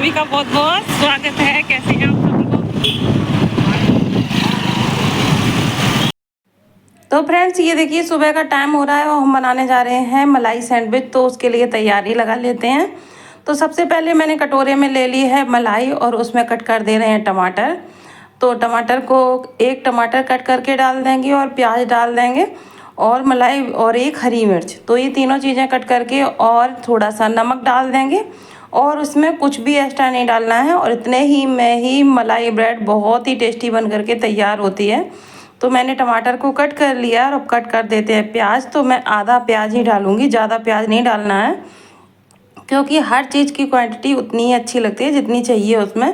सभी का बहुत बहुत स्वागत है। कैसे हैं आप सभी को? तो फ्रेंड्स ये देखिए सुबह का टाइम हो रहा है और हम बनाने जा रहे हैं मलाई सैंडविच। तो उसके लिए तैयारी लगा लेते हैं। तो सबसे पहले मैंने कटोरे में ले ली है मलाई और उसमें कट कर दे रहे हैं टमाटर। तो टमाटर को एक टमाटर कट करके डाल देंगे और प्याज डाल देंगे और मलाई और एक हरी मिर्च। तो ये तीनों चीज़ें कट करके और थोड़ा सा नमक डाल देंगे और उसमें कुछ भी एक्स्ट्रा नहीं डालना है। और इतने ही में ही मलाई ब्रेड बहुत ही टेस्टी बन करके तैयार होती है। तो मैंने टमाटर को कट कर लिया और अब कट कर देते हैं प्याज। तो मैं आधा प्याज ही डालूँगी, ज़्यादा प्याज नहीं डालना है, क्योंकि हर चीज़ की क्वांटिटी उतनी ही अच्छी लगती है जितनी चाहिए, उसमें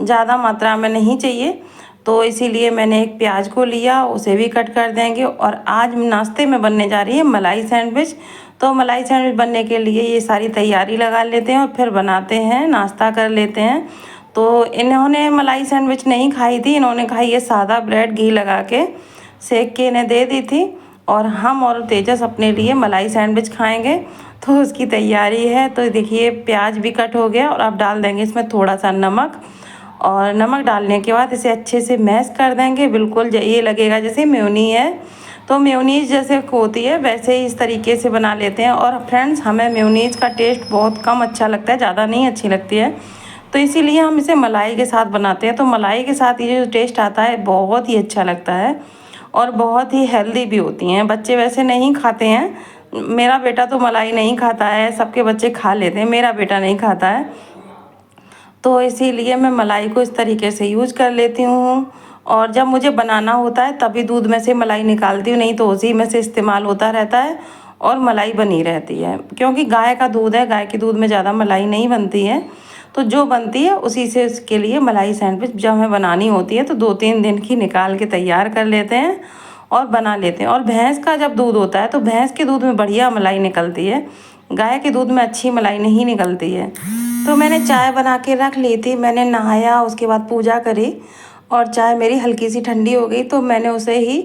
ज़्यादा मात्रा में नहीं चाहिए। तो इसीलिए मैंने एक प्याज को लिया, उसे भी कट कर देंगे। और आज नाश्ते में बनने जा रही है मलाई सैंडविच। तो मलाई सैंडविच बनने के लिए ये सारी तैयारी लगा लेते हैं और फिर बनाते हैं, नाश्ता कर लेते हैं। तो इन्होंने मलाई सैंडविच नहीं खाई थी, इन्होंने खाई ये सादा ब्रेड घी लगा के सेक के इन्हें दे दी थी। और हम और तेजस अपने लिए मलाई सैंडविच खाएंगे। तो उसकी तैयारी है। तो देखिए प्याज भी कट हो गया और अब डाल देंगे इसमें थोड़ा सा नमक। और नमक डालने के बाद इसे अच्छे से मैश कर देंगे। बिल्कुल ये लगेगा जैसे मेयोनी है, तो मेयोनीज जैसे होती है वैसे ही इस तरीके से बना लेते हैं। और फ्रेंड्स हमें मेयोनीज का टेस्ट बहुत कम अच्छा लगता है, ज़्यादा नहीं अच्छी लगती है। तो इसीलिए हम इसे मलाई के साथ बनाते हैं। तो मलाई के साथ ये जो टेस्ट आता है बहुत ही अच्छा लगता है और बहुत ही हेल्दी भी होती हैं। बच्चे वैसे नहीं खाते हैं, मेरा बेटा तो मलाई नहीं खाता है, सबके बच्चे खा लेते हैं, मेरा बेटा नहीं खाता है। तो इसीलिए मैं मलाई को इस तरीके से यूज कर लेती हूँ। और जब मुझे बनाना होता है तभी दूध में से मलाई निकालती हूँ, नहीं तो उसी में से इस्तेमाल होता रहता है और मलाई बनी रहती है। क्योंकि गाय का दूध है, गाय के दूध में ज़्यादा मलाई नहीं बनती है। तो जो बनती है उसी से उसके लिए मलाई सैंडविच जब हमें बनानी होती है तो 2-3 दिन की निकाल के तैयार कर लेते हैं और बना लेते हैं। और भैंस का जब दूध होता है तो भैंस के दूध में बढ़िया मलाई निकलती है, गाय के दूध में अच्छी मलाई नहीं निकलती है। तो मैंने चाय बना के रख ली थी, मैंने नहाया, उसके बाद पूजा करी और चाय मेरी हल्की सी ठंडी हो गई तो मैंने उसे ही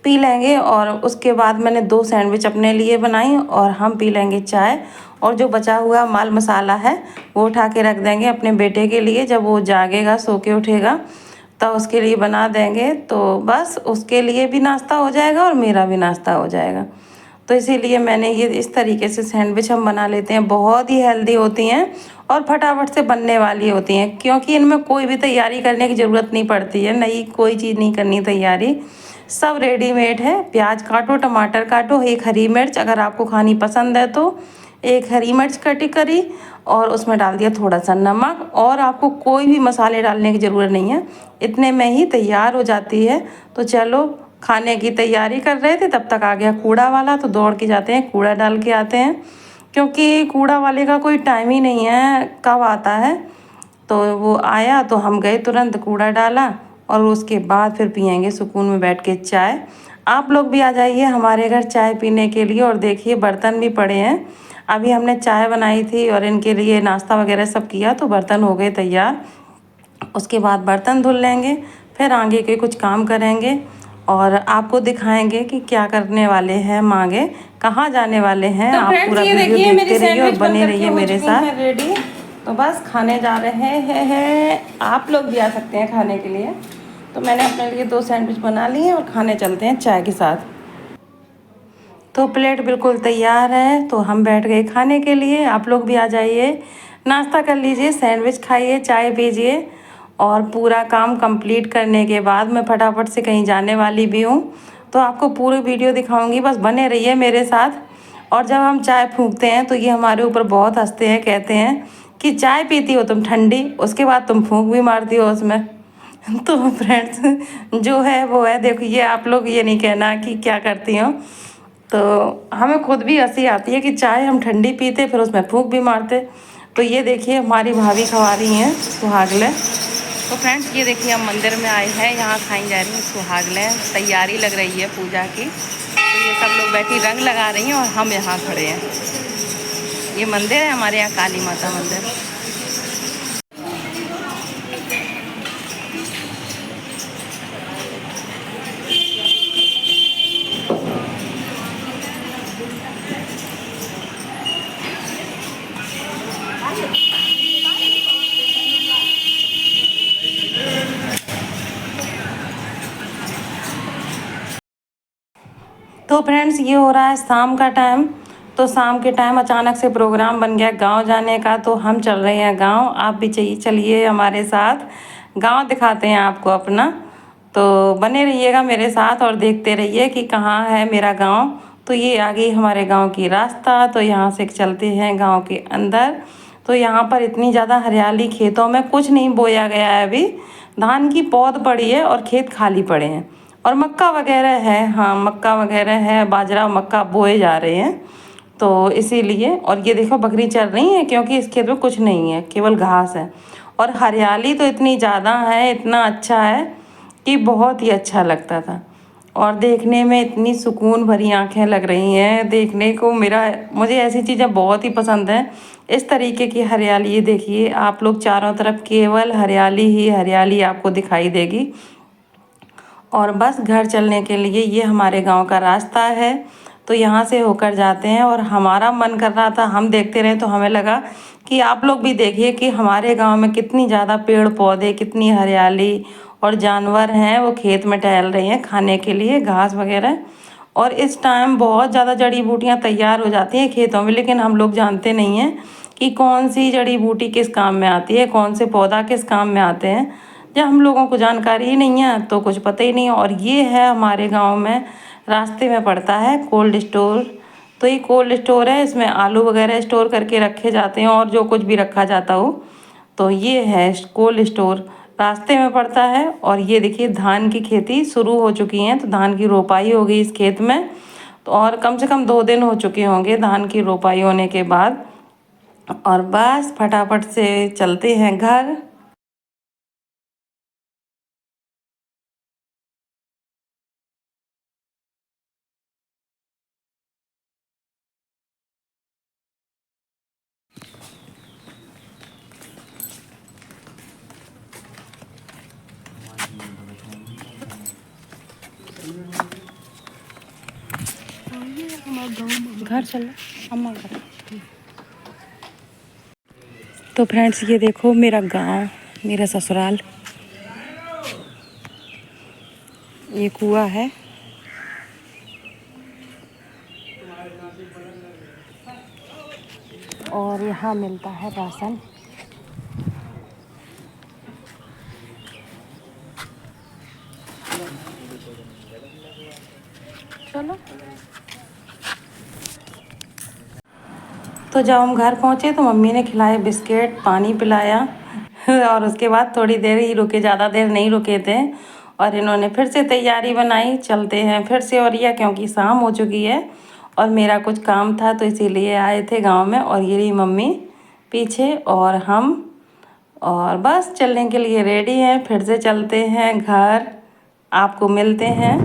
पी लेंगे। और उसके बाद मैंने 2 सैंडविच अपने लिए बनाई और हम पी लेंगे चाय। और जो बचा हुआ माल मसाला है वो उठा के रख देंगे अपने बेटे के लिए, जब वो जागेगा सो के उठेगा तो उसके लिए बना देंगे। तो बस उसके लिए भी नाश्ता हो जाएगा और मेरा भी नाश्ता हो जाएगा। तो इसीलिए मैंने ये इस तरीके से सैंडविच हम बना लेते हैं। बहुत ही हेल्दी होती हैं और फटाफट से बनने वाली होती हैं, क्योंकि इनमें कोई भी तैयारी करने की ज़रूरत नहीं पड़ती है, नई कोई चीज़ नहीं करनी तैयारी, सब रेडीमेड है। प्याज काटो, टमाटर काटो, एक हरी मिर्च अगर आपको खानी पसंद है तो एक हरी मिर्च कटी करी और उसमें डाल दिया थोड़ा सा नमक। और आपको कोई भी मसाले डालने की ज़रूरत नहीं है, इतने में ही तैयार हो जाती है। तो चलो खाने की तैयारी कर रहे थे तब तक आ गया कूड़ा वाला, तो दौड़ के जाते हैं कूड़ा डाल के आते हैं, क्योंकि कूड़ा वाले का कोई टाइम ही नहीं है कब आता है। तो वो आया तो हम गए, तुरंत कूड़ा डाला और उसके बाद फिर पिएंगे सुकून में बैठ के चाय। आप लोग भी आ जाइए हमारे घर चाय पीने के लिए। और देखिए बर्तन भी पड़े हैं, अभी हमने चाय बनाई थी और इनके लिए नाश्ता वगैरह सब किया तो बर्तन हो गए तैयार। उसके बाद बर्तन धुल लेंगे, फिर आगे के कुछ काम करेंगे और आपको दिखाएंगे कि क्या करने वाले हैं, हम आगे कहाँ जाने वाले हैं। तो आप पूरा वीडियो देखते रहिए और बने रहिए मेरे साथ। रेडी, तो बस खाने जा रहे हैं। आप लोग भी आ सकते हैं खाने के लिए। तो मैंने अपने लिए 2 सैंडविच बना लिए और खाने चलते हैं चाय के साथ। तो प्लेट बिल्कुल तैयार है, तो हम बैठ गए खाने के लिए। आप लोग भी आ जाइए, नाश्ता कर लीजिए, सैंडविच खाइए, चाय पीजिए। और पूरा काम कंप्लीट करने के बाद मैं फटाफट से कहीं जाने वाली भी हूँ, तो आपको पूरी वीडियो दिखाऊंगी, बस बने रहिए मेरे साथ। और जब हम चाय फूंकते हैं तो ये हमारे ऊपर बहुत हंसते हैं, कहते हैं कि चाय पीती हो तुम ठंडी, उसके बाद तुम फूंक भी मारती हो उसमें। तो फ्रेंड्स जो है वो है, देखो ये आप लोग ये नहीं कहना कि क्या करती हो। तो हमें खुद भी हंसी आती है कि चाय हम ठंडी पीते फिर उसमें फूंक भी मारते। तो ये देखिए हमारी भाभी खवा रही हैं सुहागले। तो फ्रेंड्स ये देखिए हम मंदिर में आए हैं, यहाँ खाई जा रही हैं सुहागले, तैयारी लग रही है पूजा की। तो ये सब लोग बैठी रंग लगा रही हैं और हम यहाँ खड़े हैं। ये मंदिर है हमारे यहाँ, काली माता मंदिर। तो फ्रेंड्स ये हो रहा है शाम का टाइम। तो शाम के टाइम अचानक से प्रोग्राम बन गया गांव जाने का, तो हम चल रहे हैं गांव। आप भी चाहिए चलिए हमारे साथ, गांव दिखाते हैं आपको अपना। तो बने रहिएगा मेरे साथ और देखते रहिए कि कहाँ है मेरा गांव। तो ये आ गई हमारे गांव की रास्ता। तो यहाँ से चलते हैं गांव के अंदर। तो यहाँ पर इतनी ज़्यादा हरियाली, खेतों में कुछ नहीं बोया गया है अभी, धान की पौध पड़ी है और खेत खाली पड़े हैं और मक्का वगैरह है। हाँ, मक्का वगैरह है, बाजरा मक्का बोए जा रहे हैं। तो इसीलिए, और ये देखो बकरी चल रही है क्योंकि इस खेत में कुछ नहीं है, केवल घास है। और हरियाली तो इतनी ज़्यादा है, इतना अच्छा है कि बहुत ही अच्छा लगता था। और देखने में इतनी सुकून भरी आंखें लग रही हैं देखने को। मुझे ऐसी चीज़ें बहुत ही पसंद हैं। इस तरीके की हरियाली, ये देखिए आप लोग, चारों तरफ केवल हरियाली ही हरियाली आपको दिखाई देगी। और बस घर चलने के लिए ये हमारे गांव का रास्ता है। तो यहाँ से होकर जाते हैं। और हमारा मन कर रहा था हम देखते रहें, तो हमें लगा कि आप लोग भी देखिए कि हमारे गांव में कितनी ज़्यादा पेड़ पौधे, कितनी हरियाली, और जानवर हैं वो खेत में टहल रहे हैं खाने के लिए घास वगैरह। और इस टाइम बहुत ज़्यादा जड़ी बूटियाँ तैयार हो जाती हैं खेतों में, लेकिन हम लोग जानते नहीं हैं कि कौन सी जड़ी बूटी किस काम में आती है, कौन से पौधा किस काम में आते हैं। जब हम लोगों को जानकारी ही नहीं है तो कुछ पता ही नहीं। और ये है हमारे गांव में, रास्ते में पड़ता है कोल्ड स्टोर। तो ये कोल्ड स्टोर है, इसमें आलू वगैरह स्टोर करके रखे जाते हैं और जो कुछ भी रखा जाता हो। तो ये है कोल्ड स्टोर, रास्ते में पड़ता है। और ये देखिए धान की खेती शुरू हो चुकी है, तो धान की रोपाई हो गई इस खेत में। तो और कम से कम 2 दिन हो चुके होंगे धान की रोपाई होने के बाद। और बस फटाफट से चलते हैं घर। घर चल अम्मा घर। तो फ्रेंड्स ये देखो मेरा गांव, मेरा ससुराल। ये कुआं है। और यहाँ मिलता है राशन। चलो। तो जब हम घर पहुँचे तो मम्मी ने खिलाए बिस्किट, पानी पिलाया और उसके बाद थोड़ी देर ही रुके, ज़्यादा देर नहीं रुके थे। और इन्होंने फिर से तैयारी बनाई, चलते हैं फिर से औरिया, क्योंकि शाम हो चुकी है और मेरा कुछ काम था तो इसीलिए आए थे गांव में। और ये रही मम्मी पीछे और हम, और बस चलने के लिए रेडी हैं। फिर से चलते हैं घर, आपको मिलते हैं।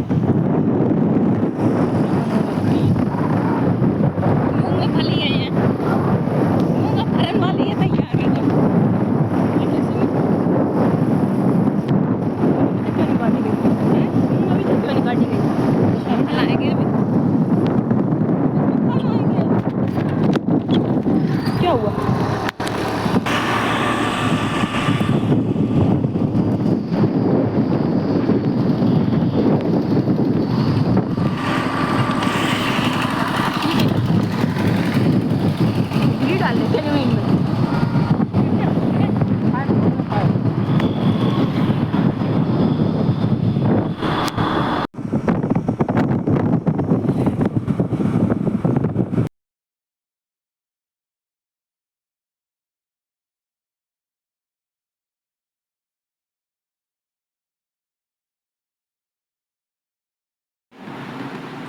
क्या हुआ?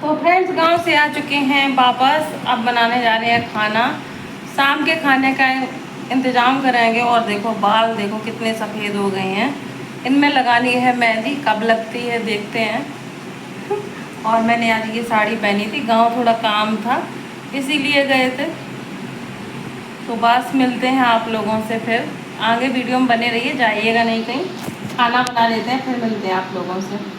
तो फ्रेंड्स गांव से आ चुके हैं वापस। अब बनाने जा रहे हैं खाना, शाम के खाने का इंतज़ाम करेंगे। और देखो बाल देखो कितने सफ़ेद हो गए हैं, इनमें लगानी है मेहंदी, कब लगती है देखते हैं। और मैंने आज ये साड़ी पहनी थी, गांव थोड़ा काम था इसीलिए गए थे। तो बस मिलते हैं आप लोगों से फिर आगे, वीडियो में बने रहिए, जाइएगा नहीं कहीं। खाना बना लेते हैं फिर मिलते हैं आप लोगों से।